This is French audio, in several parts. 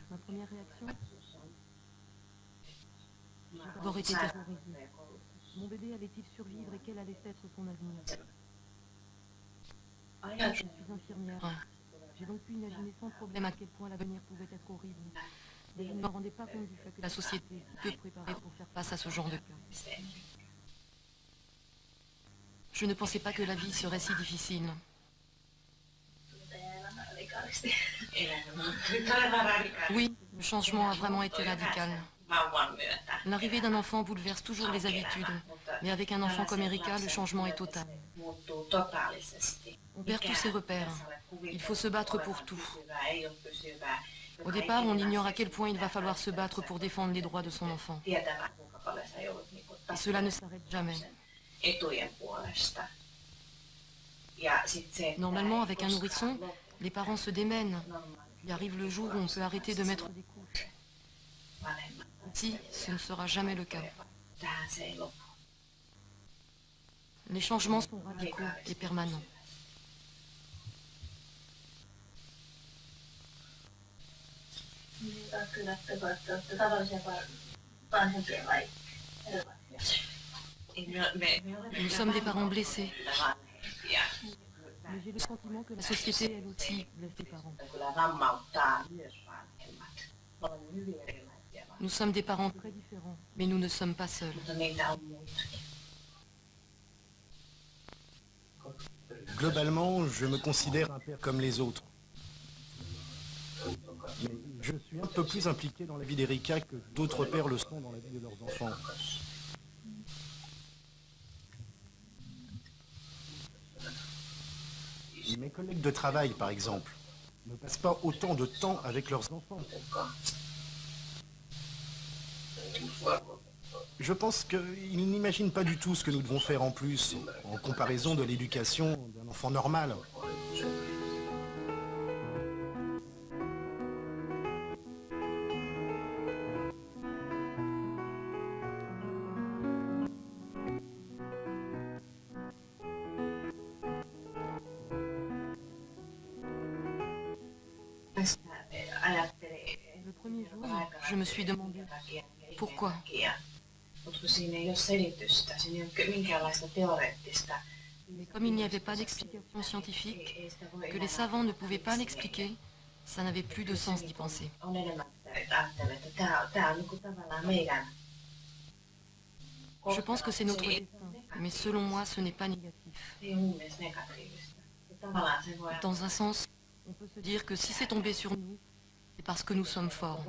Ma première réaction, j'ai d'abord été terrorisée. Mon bébé allait-il survivre et quel allait être son avenir? Je suis infirmière. J'ai donc pu imaginer sans problème à quel point l'avenir pouvait être horrible. Mais je ne me rendais pas compte du fait que la société est peu préparée pour faire face à ce genre de cas. Je ne pensais pas que la vie serait si difficile. Oui, le changement a vraiment été radical. L'arrivée d'un enfant bouleverse toujours les habitudes, mais avec un enfant comme Erika, le changement est total. On perd tous ses repères. Il faut se battre pour tout. Au départ, on ignore à quel point il va falloir se battre pour défendre les droits de son enfant. Et cela ne s'arrête jamais. Normalement, avec un nourrisson, les parents se démènent. Il arrive le jour où on peut arrêter de mettre des couches. Ici, ce ne sera jamais le cas. Les changements sont radicaux et permanents. Nous sommes des parents blessés. Mais j'ai le sentiment que la société, elle aussi, blesse les parents. Nous sommes des parents très différents, mais nous ne sommes pas seuls. Globalement, je me considère un père comme les autres. Mais je suis un peu plus impliqué dans la vie d'Erika que d'autres pères le sont dans la vie de leurs enfants. Mes collègues de travail, par exemple, ne passent pas autant de temps avec leurs enfants. Je pense qu'ils n'imaginent pas du tout ce que nous devons faire en plus, en comparaison de l'éducation d'un enfant normal. Le premier jour, je me suis demandé pourquoi. Mais comme il n'y avait pas d'explication scientifique, que les savants ne pouvaient pas l'expliquer, ça n'avait plus de sens d'y penser. Je pense que c'est notre destin, mais selon moi, ce n'est pas négatif. Dans un sens, on peut se dire que si c'est tombé sur nous, c'est parce que nous sommes forts.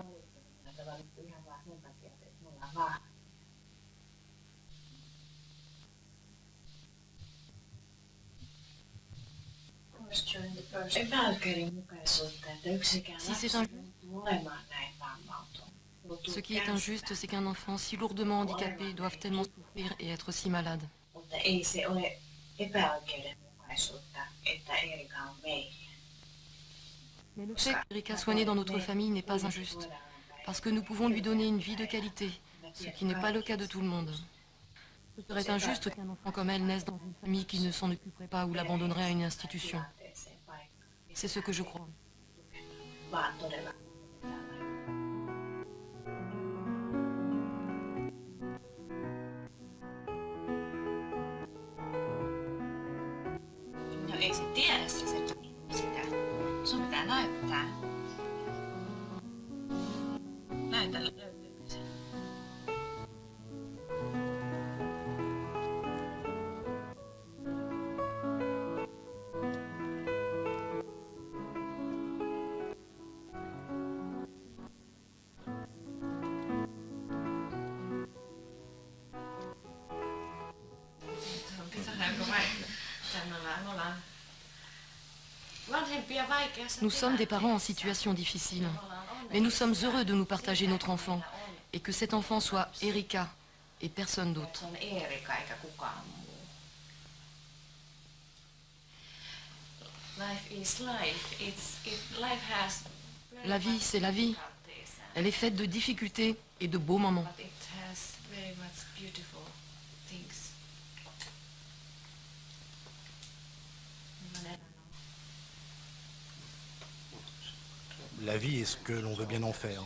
Si c'est injuste, ce qui est injuste, c'est qu'un enfant si lourdement handicapé doive tellement souffrir et être si malade. Mais le fait qu'Erika soit née dans notre famille n'est pas injuste, parce que nous pouvons lui donner une vie de qualité, ce qui n'est pas le cas de tout le monde. Ce serait injuste qu'un enfant comme elle naisse dans une famille qui ne s'en occuperait pas ou l'abandonnerait à une institution. C'est ce que je crois. No ei se tiedä se sitä. Sun pitää näyttää. Näytä löytyykö se. Nous sommes des parents en situation difficile, mais nous sommes heureux de nous partager notre enfant, et que cet enfant soit Erika et personne d'autre. La vie, c'est la vie. Elle est faite de difficultés et de beaux moments. La vie est ce que l'on veut bien en faire.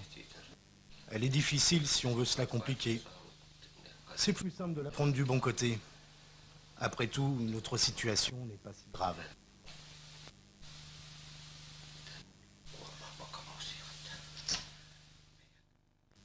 Elle est difficile si on veut se la compliquer. C'est plus simple de la prendre du bon côté. Après tout, notre situation n'est pas si grave.